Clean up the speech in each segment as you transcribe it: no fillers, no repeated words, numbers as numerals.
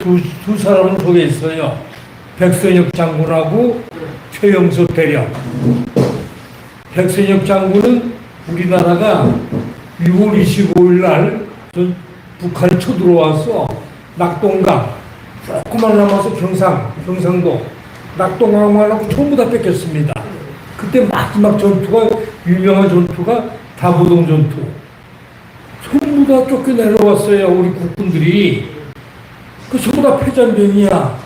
두 사람을 소개했어요. 백선혁 장군하고 최영석 대령. 백선혁 장군은 우리나라가 6월 25일 날 북한이 쳐들어와서 낙동강, 조금만 남아서 경상도, 낙동강만 하고 전부 다 뺏겼습니다. 그때 마지막 전투가, 유명한 전투가 다부동 전투. 전부 다 쫓겨내려왔어요, 우리 국군들이. 그 전부 다 패전병이야.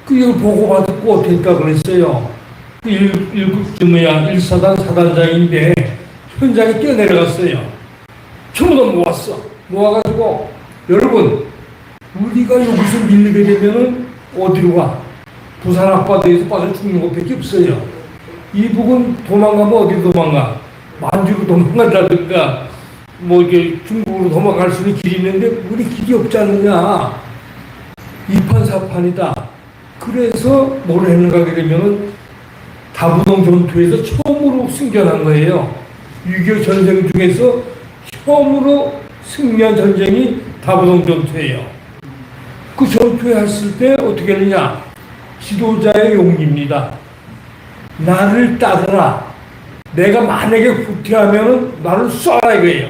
이걸 보고받고 어떻게 할까 그랬어요. 일사단 사단장인데 현장에 뛰어내려갔어요. 전부 다 모았어. 모아가지고, 여러분, 우리가 여기서 밀리게 되면은 어디로 가? 부산 앞바다에서 빠져 죽는 것밖에 없어요. 이북은 도망가면 어디로 도망가? 만주로 도망간다든가, 이게 중국으로 도망갈 수 있는 길이 있는데, 우리 길이 없지 않느냐? 이판사판이다. 그래서 뭘 했는가 하게 되면은 다부동 전투에서 처음으로 승전한 거예요. 6.25 전쟁 중에서 처음으로 승리한 전쟁이 다부동 전투예요. 그 전투에 했을 때 어떻게 했느냐? 지도자의 용기입니다. 나를 따르라. 내가 만약에 후퇴하면은 나를 쏴라 이거예요.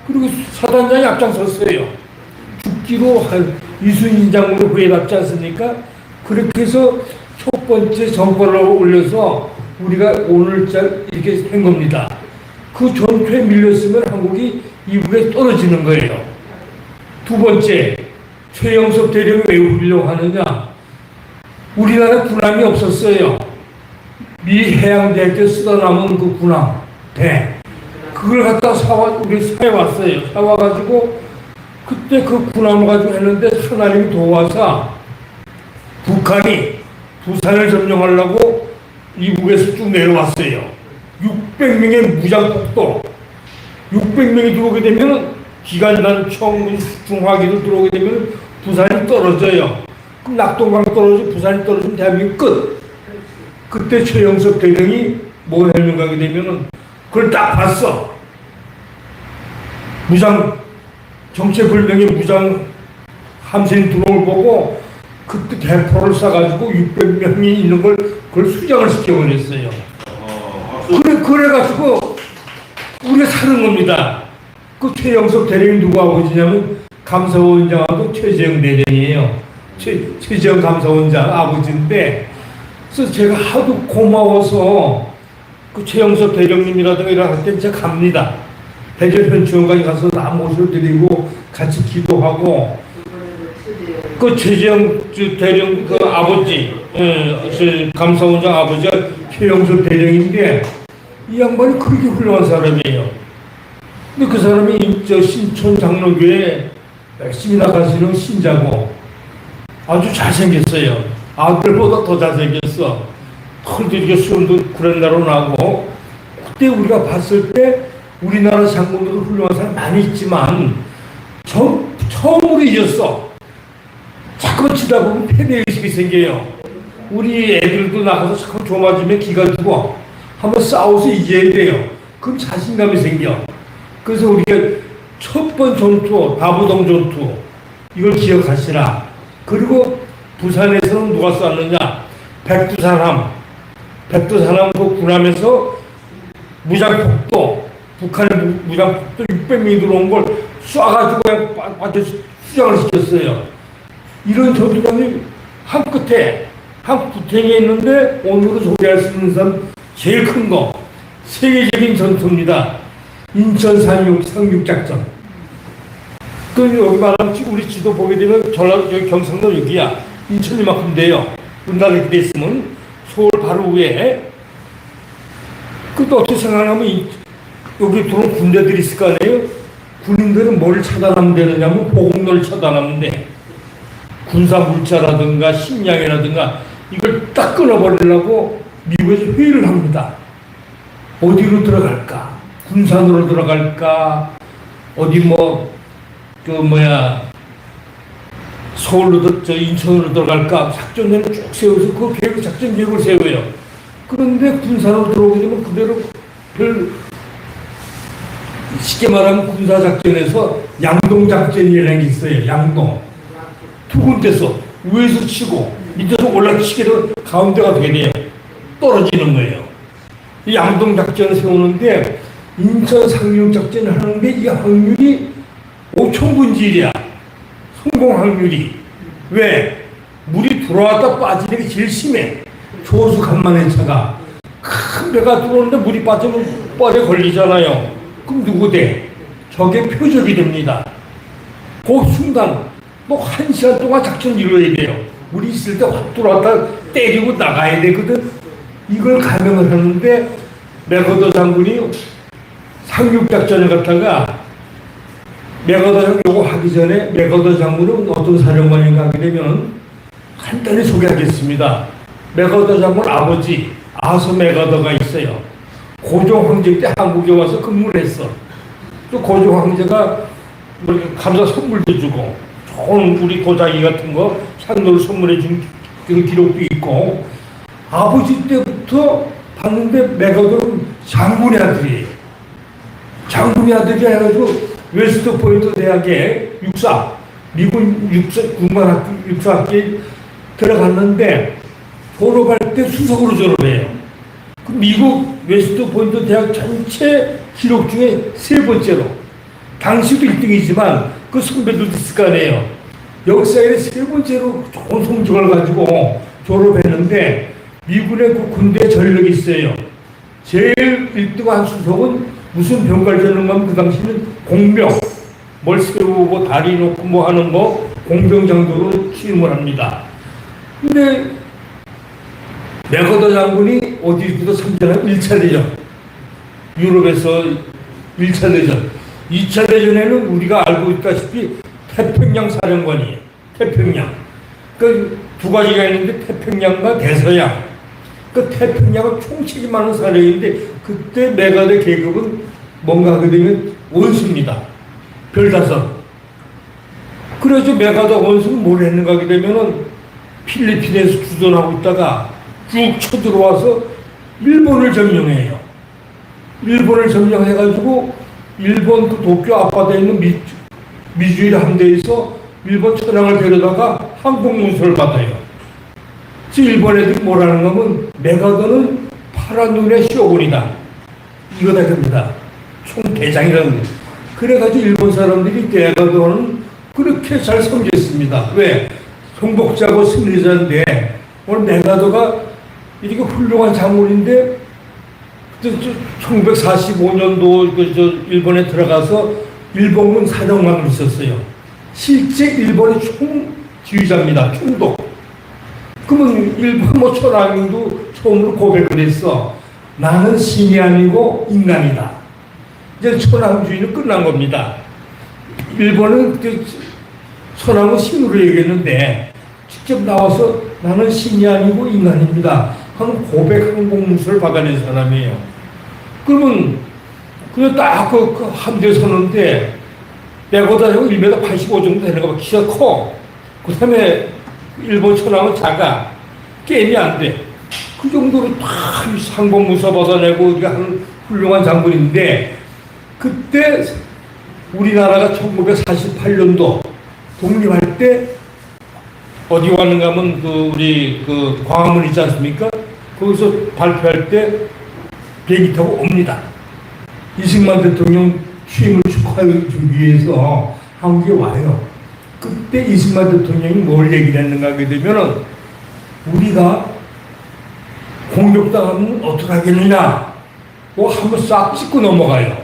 그리고 사단장이 앞장섰어요. 죽기로 이순신 장군을 구해놨지 않습니까? 그렇게 해서 첫 번째 정권을 올려서 우리가 오늘날 이렇게 된 겁니다. 그 전투에 밀렸으면 한국이 이북에 떨어지는 거예요. 두 번째, 최영석 대령이 왜 훌륭하느냐? 우리나라 군함이 없었어요. 미 해양대학 때 쓰다 남은 그 군함, 배. 그걸 갖다 우리 사와왔어요. 사와가지고 그때 그 군함을 가지고 했는데 하나님이 도와서 북한이 부산을 점령하려고 이북에서 쭉 내려왔어요. 600명의 무장폭도. 600명이 들어오게 되면 기관단, 청, 중화기도 들어오게 되면 부산이 떨어져요. 그럼 낙동강 떨어져 부산이 떨어지면 대한민국 끝. 그때 최영석 대령이 뭐 했는가 하게 되면은 그걸 딱 봤어. 정체불명의 무장 함선 들어올 보고 그때 대포를 쏴가지고 600명이 있는 그걸 수장을 시켜버렸어요. 그래가지고 우리가 사는 겁니다. 그 최영석 대령이 누구 아버지냐면 감사원장하고 최재형 대령이에요. 최재형 감사원장 아버지인데, 그래서 제가 하도 고마워서 그 최영석 대령님이라든가 이런 할 때 제가 갑니다. 대전현충원까지 가서 나 모셔드리고 같이 기도하고, 그 최재형 대령 그 아버지, 감사원장 아버지가 최영석 대령인데 이 양반이 그렇게 훌륭한 사람이에요. 근데 그 사람이 신촌 장로교에 열심히 나가시는 신자고 아주 잘생겼어요. 아들보다 더 잘생겼어. 털도 이렇게 수염도 구렛나루 나고. 그때 우리가 봤을 때 우리나라 장군들도 훌륭한 사람 많이 있지만 처음으로 잊었어. 자꾸 치다 보면 패배의식이 생겨요. 우리 애들도 나가서 자꾸 조 맞으면 기가 죽어. 한번 싸워서 이겨야 돼요. 그럼 자신감이 생겨. 그래서 우리가 첫 번 전투, 다부동 전투, 이걸 기억하시라. 그리고 부산에서는 누가 쐈느냐? 백두산함 그 군함에서 무장폭도, 북한의 무장폭도 600명이 들어온 걸 쏴가지고 그냥 빠져 수장을 시켰어요. 이런 전투장이 한 끝에, 한 구탱에 있는데 오늘은 소개할 수 있는 사람 제일 큰 거, 세계적인 전투입니다. 인천 상륙작전. 그 여기 말하면 우리 지도 보게 되면 여기 경상도 여기야. 인천이만큼 돼요. 우리나라 이렇게 됐으면 서울 바로 위에. 그것도 어떻게 생각하면 여기 들어온 군대들이 있을 거 아니에요? 군인들은 뭘 차단하면 되느냐면 보급로를 차단하면 돼. 군사 물자라든가 식량이라든가 이걸 딱 끊어버리려고 미국에서 회의를 합니다. 어디로 들어갈까? 군산으로 들어갈까? 어디 서울로 인천으로 들어갈까? 작전을 쭉 세워서 그 작전 계획을 세워요. 그런데 군산으로 들어오게 되면 그대로 쉽게 말하면 군사작전에서 양동작전이라는 게 있어요. 양동. 두 군데서 위에서 치고 밑에서 올라치게 되면 가운데가 되네요. 떨어지는 거예요. 이 양동 작전을 세우는데 인천 상륙 작전을 하는데 이 확률이 5천분의 1이야. 성공 확률이. 왜? 물이 들어왔다 빠지는 게 제일 심해. 조수 간만의 차가. 큰 배가 들어오는데 물이 빠지면 뻘에 걸리잖아요. 그럼 누구 돼? 저게 표적이 됩니다. 그 순간 또 1시간 동안 작전 이루어야 돼요. 물이 있을 때 확 들어왔다 때리고 나가야 되거든. 이걸 감행을 하는데 맥어더 장군이 상륙작전을 갖다가 맥어더 장군 요거 하기 전에 맥어더 장군은 어떤 사령관인가 하게 되면 간단히 소개하겠습니다. 맥어더 장군 아버지 아서 맥어더가 있어요. 고종 황제 때 한국에 와서 근무를 했어. 또 고종 황제가 뭐 감사 선물도 주고 좋은 우리 도자기 같은 거 향로를 선물해 준 그 기록도 있고 아버지 때부터 봤는데 맥어더는 장군의 아들이에요. 장군의 아들이 해가지고 웨스트 포인트 대학에 육사 미군 육사 군관학교 육사학교에 들어갔는데 졸업할 때 수석으로 졸업해요. 그 미국 웨스트 포인트 대학 전체 기록 중에 세 번째로 당시도 1등이지만 그 선배들도 있을 거 아니에요. 역사에 세 번째로 좋은 성적을 가지고 졸업했는데 미군의 그 군대 전력이 있어요. 제일 1등한 수석은 무슨 병갈전을 하면 그 당시는 공병, 뭘 세우고 다리 놓고 뭐 하는 거 공병 정도로 취임을 합니다. 근데 맥어더 장군이 어디서도 참전한 1차 대전, 유럽에서 1차 대전, 2차 대전에는 우리가 알고 있다시피 태평양 사령관이에요. 태평양. 그 두 가지가 있는데 태평양과 대서양. 그 태평양은 총책임하는 사령인데 그때 맥어더 계급은 뭔가 하게 되면 원수입니다. 별다섯. 그래서 맥어더 원수는 뭘 했는가 하게 되면은 필리핀에서 주둔하고 있다가 쭉 쳐들어와서 일본을 점령해요. 일본을 점령해가지고 일본 그 도쿄 앞바다에 있는 미주일 함대에서 일본 천황을 데려다가 항공문서를 받아요. 일본 애들이 뭐라는 거면 맥어더는 파란 눈의 쇼군이다. 이거다 됩니다. 총대장이라는 거예요. 그래가지고 일본 사람들이 맥어더는 그렇게 잘 섬겼습니다. 왜? 정복자고 승리자인데 오늘 맥어더가 이렇게 훌륭한 장군인데 1945년도 일본에 들어가서 일본군 사령관으로 있었어요. 실제 일본의 총지휘자입니다. 총독. 그러면 일본 천황도 처음으로 고백을 했어. 나는 신이 아니고 인간이다. 이제 천황주의는 끝난 겁니다. 일본은 천황은 신으로 얘기했는데 직접 나와서 나는 신이 아니고 인간입니다 하는 고백 항공문서를 받아낸 사람이에요. 그러면 그냥 딱 그 함대에 서는데 맥어더 1m 85 정도 되는 거 키가 커. 그 다음에 일본 천황은 작아. 게임이 안 돼. 그 정도로 다 항공문서 받아내고 하는 훌륭한 장군인데 그때 우리나라가 1948년도 독립할 때 어디 왔는가 하면 우리 광화문 있지 않습니까? 거기서 발표할 때 비행기 타고 옵니다. 이승만 대통령 취임을 축하하기 위해서 한국에 와요. 그때 이승만 대통령이 뭘 얘기를 했는가 하게 되면은 우리가 공격당하면 어떻게 하겠느냐 한번 싹 짚고 넘어가요.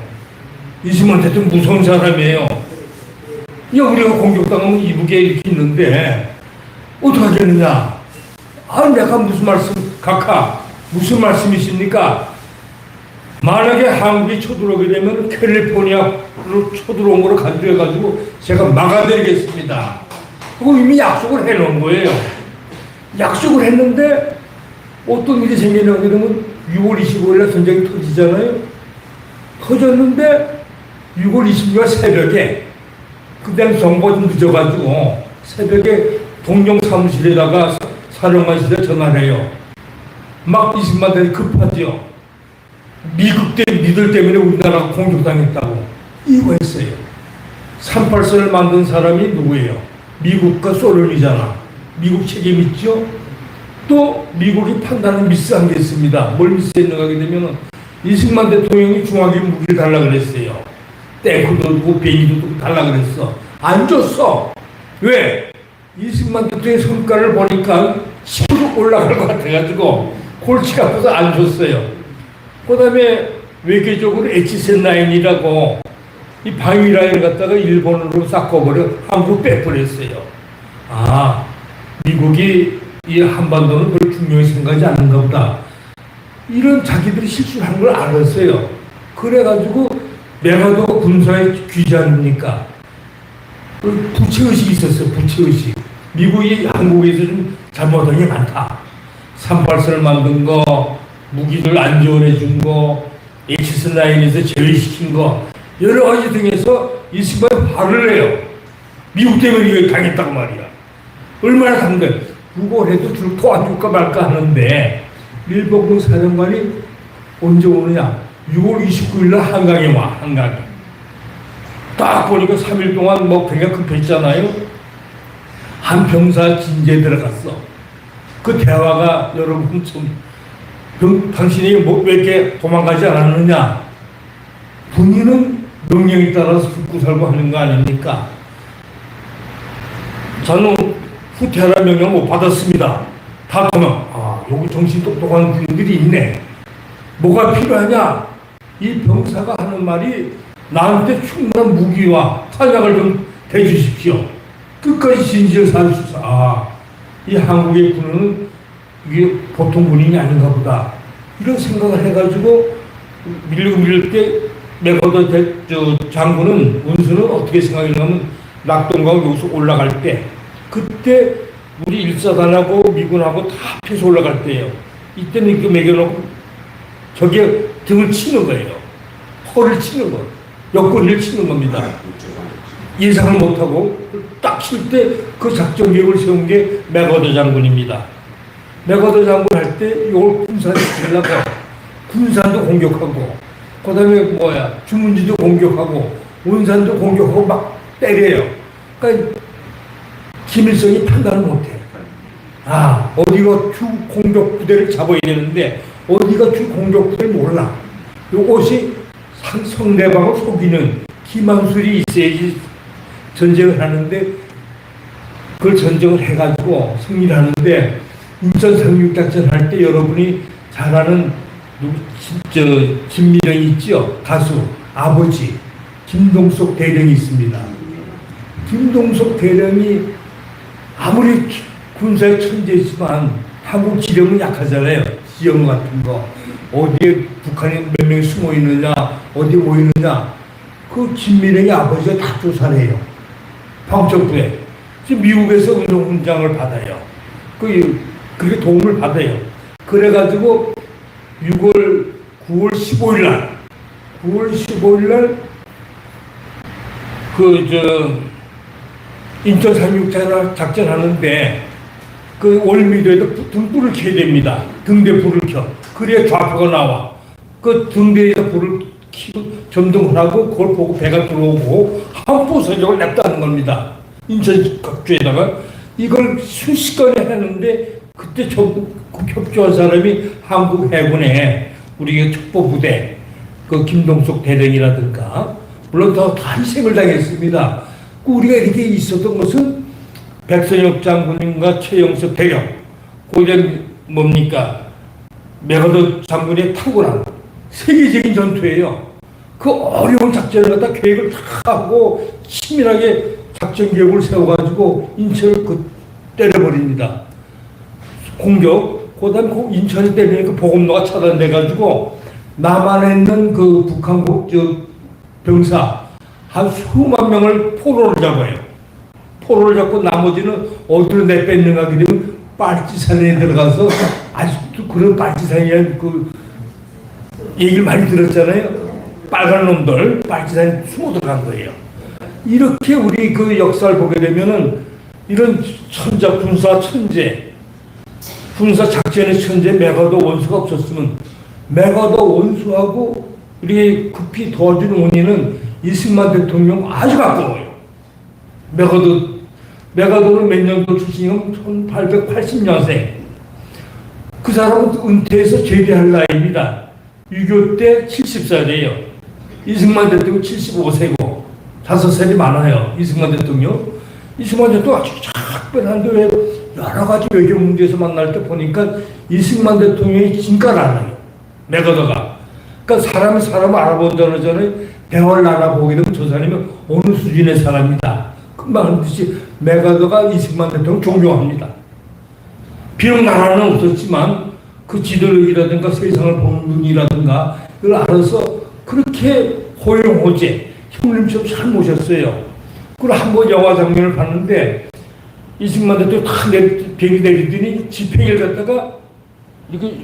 이승만 대통령 무서운 사람이에요. 우리가 공격당하면 이북에 이렇게 있는데 어떻게 하겠느냐. 내가 무슨 말씀 무슨 말씀이십니까? 만약에 한국이 쳐들어오게 되면 캘리포니아로 쳐들어온 거로 간주해가지고 제가 막아드리겠습니다. 그거 이미 약속을 해놓은 거예요. 약속을 했는데 어떤 일이 생기냐고 그러면 6월 25일에 전쟁이 터지잖아요. 터졌는데 6월 26일 새벽에 그때는 정보가 좀 늦어가지고 새벽에 동영 사무실에다가 사령관실에 전화를 해요. 막 20만 대이 급하죠. 미들 때문에 우리나라가 공격당했다고 이거 했어요. 38선을 만든 사람이 누구예요? 미국과 소련이잖아. 미국 책임 있죠? 또 미국이 판단은 미스한 게 있습니다. 뭘 미스했는가 하게 되면은 이승만 대통령이 중화기 무기를 달라 그랬어요. 탱크도 주고 비행기도 달라 그랬어. 안 줬어. 왜? 이승만 대통령의 성과를 보니까 10% 올라갈 것 같아가지고 골치가 아파서 안 줬어요. 그 다음에 외교적으로 H-9이라고 이 방위라인을 갖다가 일본으로 싹꺼버려 한국 빼버렸어요. 아, 미국이 이 한반도는 별 중요히 생각하지 않는가 보다. 이런 자기들이 실수를 한 걸 알았어요. 그래가지고 메가도 군사의 귀재 아닙니까? 부채의식이 있었어요. 부채의식. 미국이 한국에서 좀 잘못한 게 많다. 384를 만든 거, 무기를 안 지원해 준 거, H-9에서 제외시킨 거, 여러 가지 등에서 이승만이 화를 내요. 미국 때문에 이걸 당했다고 말이야. 얼마나 당근? 그거 해도 도와줄까 말까 하는데, 일본군 사령관이 언제 오느냐? 6월 29일 날 한강에 와, 한강에. 딱 보니까 3일 동안 뭐 굉장히 급했잖아요. 한 병사 진지에 들어갔어. 그 대화가 여러분 당신이 뭐 왜 이렇게 도망가지 않았느냐? 본인은 명령에 따라서 죽고 살고 하는 거 아닙니까? 저는 후퇴하라 명령 못 받았습니다. 다 도망. 아, 여기 정신 똑똑한 군인들이 있네. 뭐가 필요하냐? 이 병사가 하는 말이 나한테 충분한 무기와 탄약을 좀 대주십시오. 끝까지 진실을 살수있어. 아, 이 한국의 군은 이게 보통 군인이 아닌가 보다. 이런 생각을 해가지고 밀릴 때 메거더 장군은 운수는 어떻게 생각했냐면 낙동강 여기서 올라갈 때 그때 우리 일사단하고 미군하고 다 합해서 올라갈 때예요. 이때는 이렇게 매겨놓고 저게 등을 치는 거예요. 허를 치는 거. 옆구리를 치는 겁니다. 예상을 못하고 딱 칠 때 그 작전 계획을 세운 게 메거더 장군입니다. 메거더 장군 할 때 이걸 군산에 치려고 군산도 공격하고 그 다음에 주문지도 공격하고 원산도 공격하고 막 때려요. 그러니까 김일성이 판단을 못해. 아, 어디가 주 공격 부대를 잡아야 되는데 어디가 주 공격 부대를 몰라. 이것이 상대방을 속이는 기만술이 있어야지 전쟁을 하는데 그걸 전쟁을 해가지고 승리를 하는데 인천 상륙작전 할 때 여러분이 잘 아는 김미령이 있죠? 가수 아버지 김동석 대령이 있습니다. 김동석 대령이 아무리 군사의 천재지만 한국 지령은 약하잖아요. 지형 같은 거 어디에 북한이 몇 명이 숨어 있느냐 어디에 모이느냐 그 김미령의 아버지가 다 조사를 해요. 방첩부에 지금 미국에서 운송훈장을 받아요. 그게 도움을 받아요. 그래가지고 9월 15일 날 인천 상륙작전 하는데 그 월미도에도 등불을 켜야 됩니다. 등대 불을 켜. 그래야 좌표가 나와. 그 등대에다 불을 켜고 점등을 하고 그걸 보고 배가 들어오고 항포 선적을 냈다는 겁니다. 인천 각주에다가 이걸 순식간에 했는데 그때 협조한 사람이 한국 해군의 우리 첩보부대 그 김동석 대령이라든가 물론 더 희생을 당했습니다. 우리가 이렇게 있었던 것은 백선엽 장군님과 최영석 대령 고전 뭡니까 메가더 장군의 탁월한 세계적인 전투예요. 그 어려운 작전을 갖다 계획을 다 하고 치밀하게 작전 계획을 세워가지고 인천을 때려버립니다. 공격. 그 다음에 인천이 때리니까 보급로가 차단돼가지고 남한에 있는 그 북한 병사 한 수만 명을 포로를 잡아요. 포로를 잡고 나머지는 어디로 내뺐는가 하게 되면 빨치산에 들어가서 아직도 그런 빨치산이라는 그 얘기를 많이 들었잖아요. 빨간 놈들 빨치산에 숨어 들어간 거예요. 이렇게 우리 그 역사를 보게 되면은 이런 군사 천재, 군사 작전의 천재 메가더 원수가 없었으면 메가더 원수하고 우리 급히 도와주는 원인은 이승만 대통령 아주 가까워요. 메가더는 몇 년도 출신이면 1880년생. 그 사람은 은퇴해서 제대할 나이입니다. 6.25 때 70살이에요. 이승만 대통령 75세고 5살이 많아요. 이승만 대통령. 이승만 대통령 아주 작별한데 왜 여러 가지 외교 문제에서 만날 때 보니까 이승만 대통령이 진가를 알아요. 메가더가. 그러니까 사람이 사람을 알아본다는 전에 대화를 나눠보게 되면 저 사람이 어느 수준의 사람이다. 금방 하듯이 메가더가 이승만 대통령 존경합니다. 비록 나라는 없었지만 그 지도력이라든가 세상을 보는 눈이라든가 그걸 알아서 그렇게 호용호제, 형님처럼 잘 모셨어요. 그리고 한번 영화 장면을 봤는데 이승만 대통령 다 비행기 내리더니 집행을 갖다가 이렇게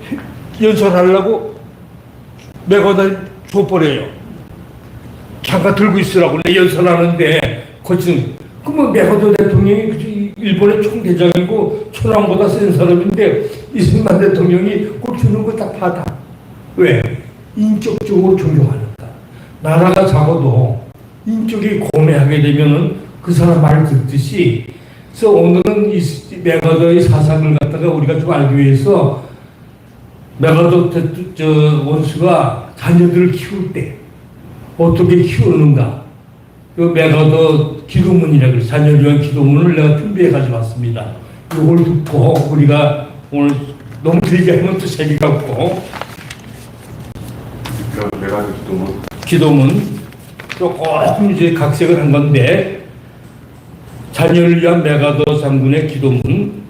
연설하려고 메가더 줘버려요. 잠깐 들고 있으라고 내 연설하는데 거친 그러면 메가더 대통령이 일본의 총대장이고 천황보다 센 사람인데 이승만 대통령이 꼭 주는 거 다 받아. 왜? 인격적으로 존경하니까. 나라가 작아도 인격이 고매하게 되면은 그 사람 말 듣듯이. 그래서 오늘은 이 메가더의 사상을 갖다가 우리가 좀 알기 위해서 메가더 원수가 자녀들을 키울 때 어떻게 키우는가. 이 메가더 기도문이라고 해서 자녀를 위한 기도문을 내가 준비해 가져왔습니다. 이걸 듣고 우리가 오늘 너무 길게 하면 또 재미가 없고 메가더 기도문 조금 이제 각색을 한 건데 자녀를 위한 메가더 장군의 기도문.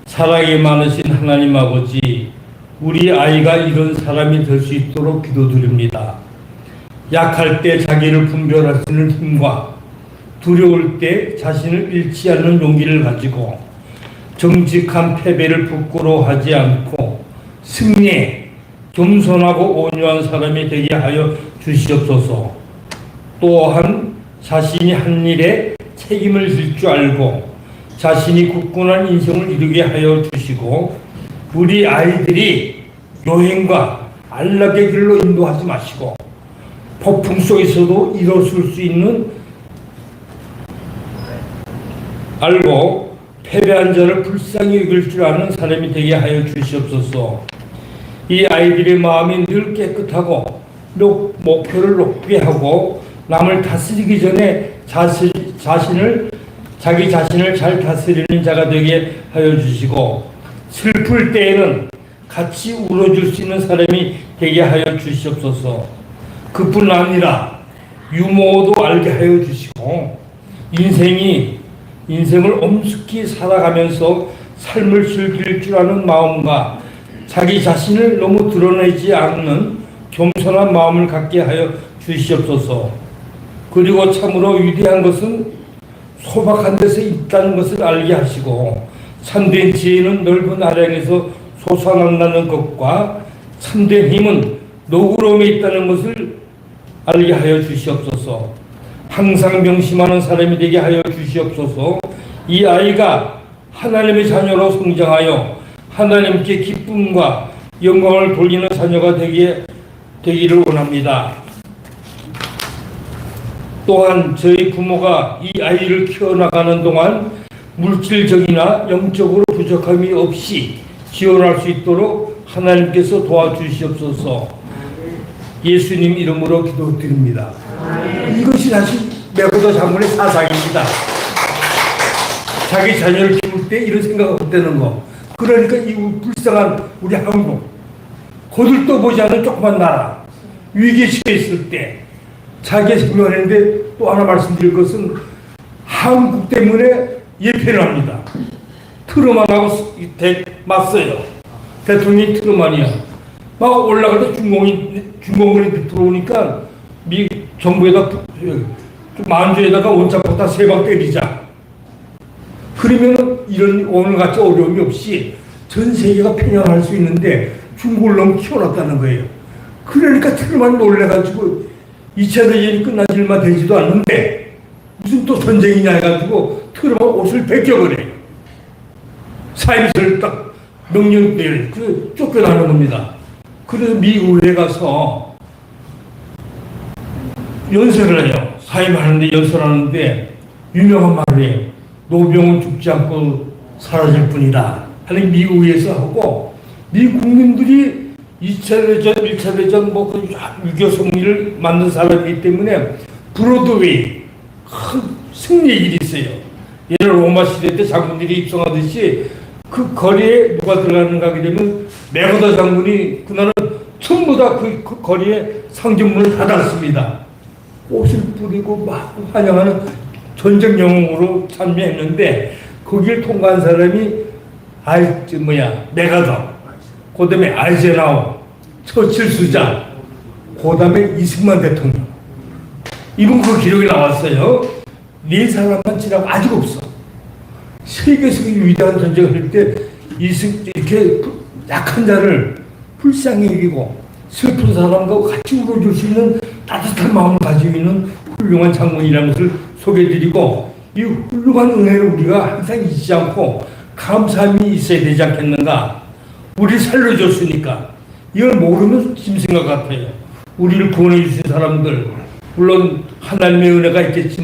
사랑이 많으신 하나님 아버지, 우리 아이가 이런 사람이 될 수 있도록 기도드립니다. 약할 때 자기를 분별할 수 있는 힘과 두려울 때 자신을 잃지 않는 용기를 가지고 정직한 패배를 부끄러워하지 않고 승리에 겸손하고 온유한 사람이 되게 하여 주시옵소서. 또한 자신이 한 일에 책임을 질 줄 알고 자신이 굳건한 인생을 이루게 하여 주시고 우리 아이들이 여행과 안락의 길로 인도하지 마시고 폭풍 속에서도 일어설 수 있는 알고 패배한 자를 불쌍히 여길 줄 아는 사람이 되게 하여 주시옵소서. 이 아이들의 마음이 늘 깨끗하고 목표를 높게 하고 남을 다스리기 전에 자기 자신을 잘 다스리는 자가 되게 하여 주시고 슬플 때에는 같이 울어줄 수 있는 사람이 되게 하여 주시옵소서. 그뿐 아니라 유머도 알게 하여 주시고 인생을 엄숙히 살아가면서 삶을 즐길 줄 아는 마음과 자기 자신을 너무 드러내지 않는 겸손한 마음을 갖게 하여 주시옵소서. 그리고 참으로 위대한 것은 소박한 데서 있다는 것을 알게 하시고 참된 지혜는 넓은 아량에서 솟아난다는 것과 참된 힘은 노구름에 있다는 것을 알게 하여 주시옵소서. 항상 명심하는 사람이 되게 하여 주시옵소서. 이 아이가 하나님의 자녀로 성장하여 하나님께 기쁨과 영광을 돌리는 자녀가 되기를 원합니다. 또한 저희 부모가 이 아이를 키워나가는 동안 물질적이나 영적으로 부족함이 없이 지원할 수 있도록 하나님께서 도와주시옵소서. 예수님 이름으로 기도드립니다. 이것이 사실 메가더 장군의 사상입니다. 자기 자녀를 키울 때 이런 생각을 못되는 거. 그러니까 이 불쌍한 우리 한국, 거들떠 보지 않는 조그만 나라, 위기에 처해 있을 때 자기의 생명했는데 또 하나 말씀드릴 것은 한국 때문에 예편을 합니다. 트루만하고 맞서요. 대통령이 트루만이야. 막 올라갈 때 중공군이 들어오니까 미 정부에다 만주에다가 원자폭탄 3방 때리자. 그러면은 이런 오늘같이 어려움이 없이 전 세계가 평양할 수 있는데 중국을 너무 키워놨다는 거예요. 그러니까 트루만 놀래가지고 2차 대전이 끝나지 얼마 되지도 않는데 무슨 또 전쟁이냐 해가지고 트루만 옷을 벗겨버려요. 사임서를 딱 명령 내려요. 그래서 쫓겨나는 겁니다. 그래서 미국에 가서 연설을 해요. 사임하는데 연설하는데 유명한 말을 해요. 노병은 죽지 않고 사라질 뿐이다 하는 미국에서 하고, 미 국민들이 2차 대전, 1차 대전 뭐그 유교 승리를 만든 사람이기 때문에 브로드웨이 큰 승리의 길이 있어요. 예를 로마 시대 때 장군들이 입성하듯이 그 거리에 누가 들어가는가 하게 되면 메가더 장군이 그날은 전부 다 그 거리에 상점문을 닫았습니다. 꽃을 뿌리고 막 환영하는 전쟁 영웅으로 참여했는데, 거기를 통과한 사람이 메가더, 그 다음에 아이젠하워, 처칠 수장, 그 다음에 이승만 대통령. 이분 그 기록이 나왔어요. 네 사람만 지나고 아직 없어. 세계에서 위대한 전쟁을 할 때 이렇게 약한 자를 불쌍히 여기고 슬픈 사람과 같이 울어줄 수 있는 따뜻한 마음을 가지고 있는 훌륭한 장군이라는 것을 소개해드리고, 이 훌륭한 은혜를 우리가 항상 잊지 않고 감사함이 있어야 되지 않겠는가. 우리 살려줬으니까. 이걸 모르면 짐승과 같아요. 우리를 구원해 주신 사람들, 물론 하나님의 은혜가 있겠지만